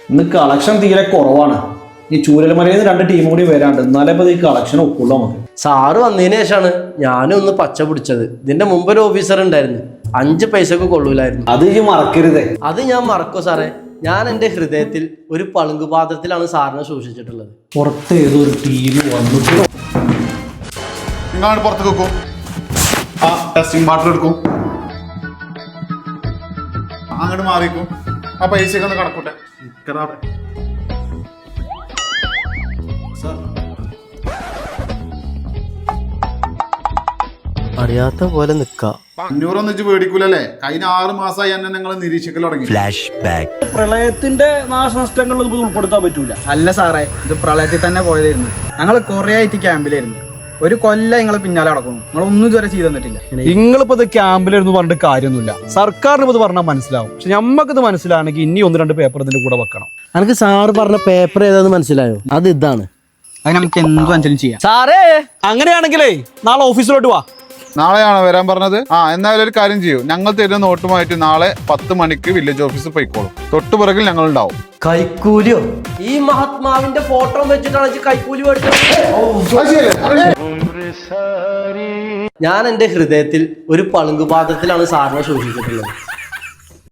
ഇന്ന് കളക്ഷൻ തീരെ കുറവാണ്. ഈ ചൂരൽമലയിൽ നിന്ന് 2 ടീം കൂടി വരാണ്ട്, എന്നാലേ ഈ കളക്ഷൻ ഒക്കുള്ളൂ നമുക്ക്. സാറ് വന്നതിന് ശേഷമാണ് ഞാനും ഒന്ന് പച്ച പിടിച്ചത്. ഇതിന്റെ മുമ്പ് ഒരു ഓഫീസർ ഉണ്ടായിരുന്നു, 5 പൈസക്ക് കൊള്ളൂലായിരുന്നു. അത് ഈ മറക്കരുതേ. അത് ഞാൻ മറക്കോ സാറേ? ഞാൻ എൻ്റെ ഹൃദയത്തിൽ ഒരു പളുങ്ക് പാത്രത്തിലാണ് സാറിനെ സൂക്ഷിച്ചിട്ടുള്ളത്. പുറത്ത് ഏതൊരു ടീം വന്നിട്ട് നിങ്ങൾ പുറത്ത് വെക്കും. ആ ടെസ്റ്റിംഗ് ബാട്ടിൽ എടുക്കും, അങ്ങോട്ട് മാറിക്കും. ആ പൈസയൊക്കെ ഒന്ന് കണക്കൂട്ടെ. അറിയാത്ത പോലെ നിക്കാം. 500 വെച്ച് മേടിക്കൂലല്ലേ? കഴിഞ്ഞ 6 മാസമായി എന്നെ നിങ്ങൾ നിരീക്ഷിക്കൽ തുടങ്ങി. പ്രളയത്തിന്റെ നാശനഷ്ടങ്ങൾ ഉൾപ്പെടുത്താൻ പറ്റൂല. അല്ല സാറേ, ഇത് പ്രളയത്തിൽ തന്നെ പോയതായിരുന്നു. ഞങ്ങൾ കുറെ ആയിട്ട് ക്യാമ്പിലായിരുന്നു. ഒരു കൊല്ലം നിങ്ങളെ പിന്നാലെ നടക്കുന്നു. നിങ്ങളൊന്നും ഇതുവരെ ചെയ്തു തന്നിട്ടില്ല. നിങ്ങളിപ്പോ ഇത് ക്യാമ്പിലിരുന്ന് പറഞ്ഞിട്ട് കാര്യമൊന്നുമില്ല. സർക്കാരിന് ഇത് പറഞ്ഞാൽ മനസ്സിലാവും. പക്ഷെ ഞമ്മക്കിത് മനസ്സിലാണെങ്കിൽ ഇനി 1-2 പേപ്പർ ഇതിന്റെ കൂടെ വെക്കണം. എനിക്ക് സാറ് പറഞ്ഞ പേപ്പർ ഏതാന്ന് മനസ്സിലായോ? അത് ഇതാണ്. അത് നമുക്ക് എന്ത് മനസ്സിലും ചെയ്യാം. സാറേ, അങ്ങനെയാണെങ്കിലേ നാളെ ഓഫീസിലോട്ട് വാ. നാളെയാണോ വരാൻ പറഞ്ഞത്? എന്നാലും ഒരു കാര്യം ചെയ്യൂ, ഞങ്ങൾ തരുന്ന നോട്ടുമായിട്ട് നാളെ 10 മണിക്ക് വില്ലേജ് ഓഫീസിൽ പോയിക്കോളും. തൊട്ടുപിറകിൽ ഞങ്ങൾ ഉണ്ടാവും. കൈക്കൂലിയോ? ഈ മഹാത്മാവിന്റെ ഫോട്ടോ വെച്ചിട്ടാണ് കൈക്കൂലി മേടിച്ചത്. ഞാൻ എൻ്റെ ഹൃദയത്തിൽ ഒരു പളുങ്ക് പാത്രത്തിലാണ് സാറിനെ സൂക്ഷിച്ചിട്ടുള്ളത്.